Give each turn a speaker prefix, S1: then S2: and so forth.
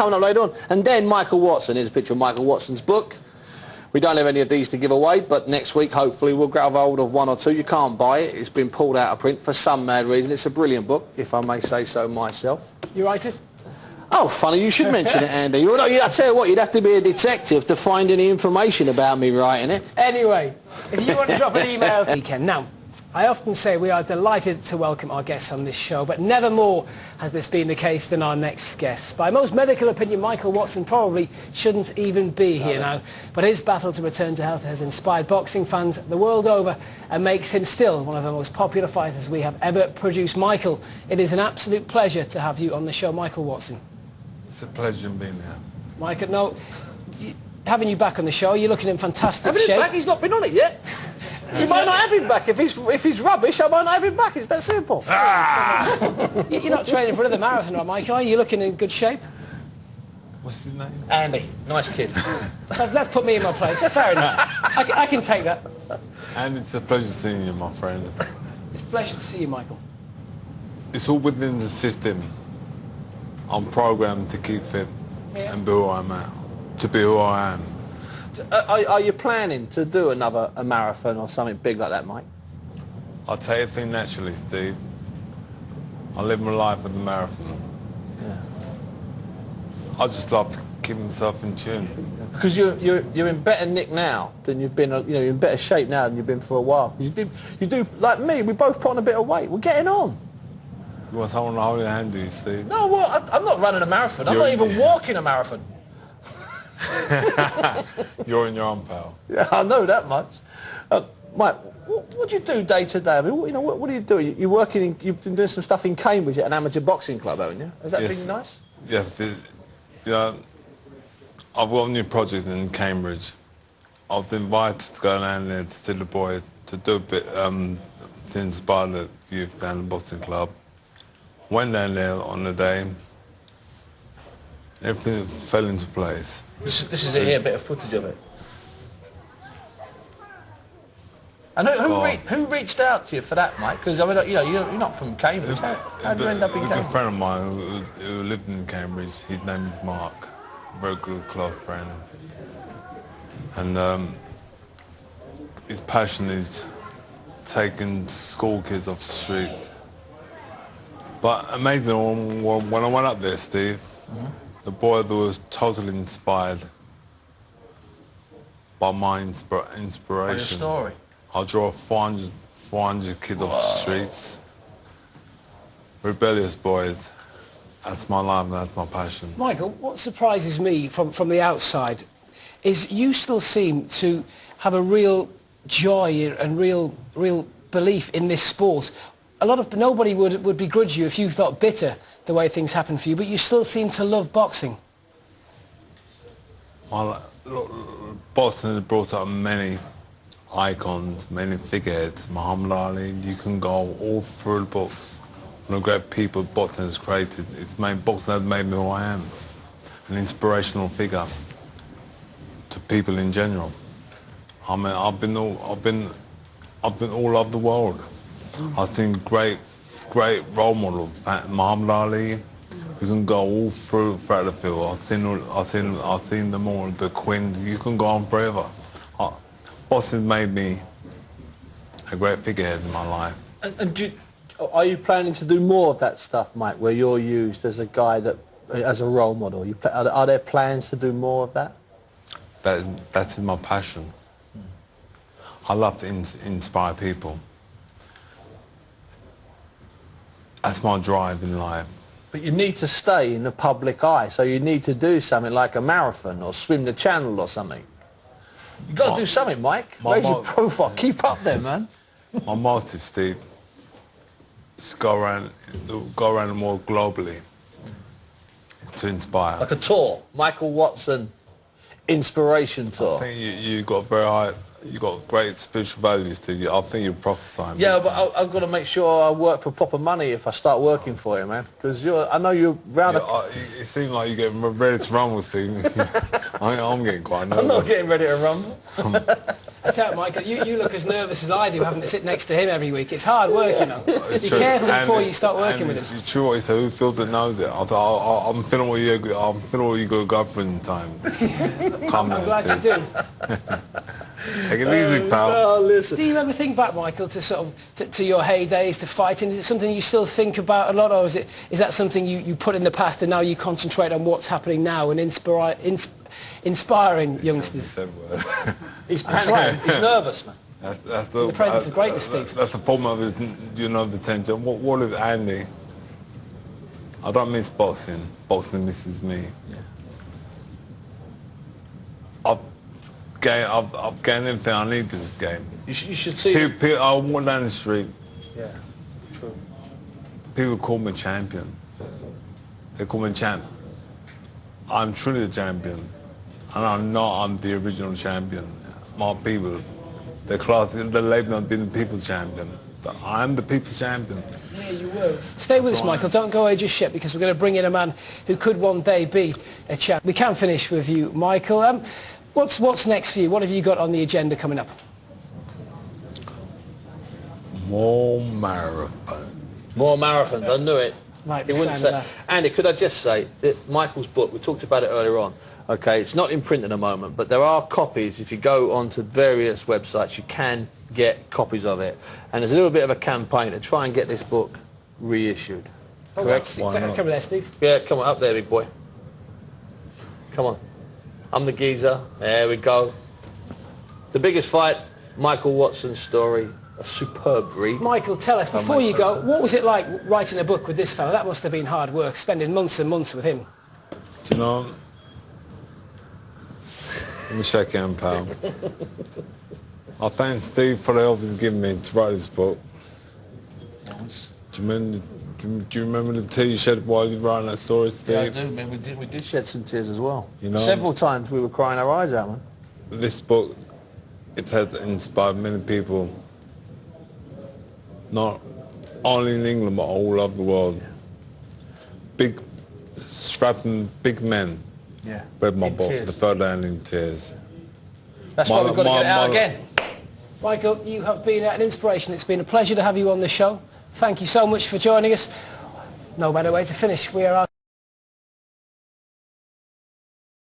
S1: coming up later on. And then Michael Watson. Here's a picture of Michael Watson's book. We don't have any of these to give away, but next week, hopefully, we'll grab hold of one or two. You can't buy it. It's been pulled out of print for some mad reason. It's a brilliant book, if I may say so myself.
S2: You write it?
S1: Oh, funny you should mention it, Andy. Well, I tell you what, you'd have to be a detective to find any information about me writing it.
S2: Anyway, if you want to drop an email to Weekend. Now, I often say we are delighted to welcome our guests on this show, but never more has this been the case than our next guest. By most medical opinion, Michael Watson probably shouldn't even be here now, but his battle to return to health has inspired boxing fans the world over and makes him still one of the most popular fighters we have ever produced. Michael, it is an absolute pleasure to have you on the show. Michael Watson.
S3: It's a pleasure being here.
S2: Michael, no, having you back on the show, you're looking in fantastic
S1: Having
S2: shape.
S1: him back? He's not been on it yet. You might not have him back. If he's rubbish, I might not have him back. It's that simple.
S2: You're not training for another marathon, right, Michael? Are you looking in good shape?
S3: What's his name?
S1: Andy. Nice kid.
S2: Let's put me in my place. Fair enough. I can take that.
S3: And it's a pleasure seeing you, my friend.
S2: It's a pleasure to see you, Michael.
S3: It's all within the system. I'm programmed to keep fit and be who I'm at, to be who I am.
S1: Are you planning to do a marathon or something big like that, Mike?
S3: I'll take everything naturally, Steve. I live my life with the marathon.
S1: Yeah.
S3: I just love to keep myself in tune.
S1: Because you're in better nick now than you've been. You're in better shape now than you've been for a while. You do like me. We both put on a bit of weight. We're getting on.
S3: You want someone to hold your hand, do you, Steve?
S1: No, well, I'm not running a marathon. I'm not even walking a marathon.
S3: You're in your own, pal.
S1: Yeah, I know that much. Mike, what do you do day to day? I mean, what do you do? You're working. You've been doing some stuff in Cambridge at an amateur boxing club, haven't you? Has that been nice?
S3: Yeah, I've got a new project in Cambridge. I've been invited to go down there to see the boy to do a bit to inspire the youth down at the boxing club. Went down there on the day. Everything fell into place.
S1: This is it here, a bit of footage of it. And who reached out to you for that, Mike? Because I mean, you're not from Cambridge. How did you end up in Cambridge?
S3: A good friend of mine who lived in Cambridge. His name is Mark. Very good close friend. And his passion is taking school kids off the street. But amazing, when I went up there, Steve, the boy that was totally inspired by my inspiration.
S1: By your story.
S3: I'll draw 400 kids off the streets. Rebellious boys. That's my life and that's my passion.
S2: Michael, what surprises me from the outside is you still seem to have a real joy and real belief in this sport. Nobody would begrudge you if you felt bitter the way things happened for you, but you still seem to love boxing.
S3: Well, boxing has brought up many icons, many figureheads. Muhammad Ali, you can go all through the books. One of the great people boxing has created. Boxing has made me who I am. An inspirational figure to people in general. I mean, I've been all over the world. I've seen great role models. Muhammad Ali, you can go all throughout the field. I've seen them all. The Queen, you can go on forever. Boxing made me a great figurehead in my life.
S1: And are you planning to do more of that stuff, Mike, where you're used as a guy as a role model? Are there plans to do more of that?
S3: That is my passion. I love to inspire people. That's my drive in life.
S1: But you need to stay in the public eye, so you need to do something like a marathon or swim the channel or something. You've got to do something, Mike. Raise your profile. Keep up there, man.
S3: My motive, Steve, is go around the world globally to inspire.
S1: Like a tour. Michael Watson Inspiration Tour.
S3: I think you got great spiritual values to you. I think you're prophesying.
S1: Yeah, but I've got to make sure I work for proper money if I start working for you, man. Because I know you're round.
S3: It seems like you're getting ready to rumble, Steve. I'm getting quite nervous.
S1: I'm not getting ready to rumble.
S2: I tell you, Michael, you look as nervous as I do having to sit next to him every week. It's hard work, you know.
S3: It's
S2: Be
S3: true.
S2: careful before
S3: And
S2: you start working with him.
S3: It's true what you say, who feels that knows it. I'm feeling what you got to go through in time. Calm
S2: I'm
S3: down,
S2: glad you
S3: Steve.
S2: do.
S3: Take it easy, pal.
S1: Oh, listen.
S2: Do you ever think back, Michael, to sort of to your heydays, to fighting? Is it something you still think about a lot, or is that something you put in the past and now you concentrate on what's happening now and inspiring youngsters?
S1: He's panicking. He's nervous, man.
S3: That's
S2: In the presence of greatness, Steve.
S3: That's the form of his, the attention. What is Andy? I don't miss boxing. Boxing misses me.
S1: Yeah.
S3: I've gained everything I need to this game.
S1: You should see.
S3: I walk down the street.
S1: Yeah, true.
S3: People call me champion. They call me champ. I'm truly the champion, and I'm the original champion. My people, the label on being the people's champion, but I'm the people's champion.
S2: Yeah, you will. Stay with us, Michael. Don't go away just yet, because we're going to bring in a man who could one day be a champ. We can finish with you, Michael. What's next for you? What have you got on the agenda coming up?
S3: More marathon.
S1: More marathons. I knew it.
S2: Right,
S1: He wouldn't say. Andy, could I just say that Michael's book? We talked about it earlier on. Okay, it's not in print at the moment, but there are copies. If you go onto various websites, you can get copies of it. And there's a little bit of a campaign to try and get this book reissued. Correct?
S2: Come there, Steve.
S1: Yeah, come on, up there, big boy. Come on. I'm the geezer. There we go. The biggest fight, Michael Watson's story, a superb read.
S2: Michael, tell us, before you go, what was it like writing a book with this fella? That must have been hard work, spending months and months with him.
S3: Do you know? Let me shake your hand, pal. I thank Steve for the help he's given me to write this book. Do you remember the tears you shed while you were writing that story, Steve?
S1: Yeah, I do, man. We did shed some tears as well.
S3: You know,
S1: several times we were crying our eyes out, man.
S3: This book, it has inspired many people, not only in England but all over the world. Big, strapping big men read my book, the third land in tears.
S1: That's why we've got to get it out again.
S2: Michael, you have been an inspiration. It's been a pleasure to have you on the show. Thank you so much for joining us. No better way to finish. We are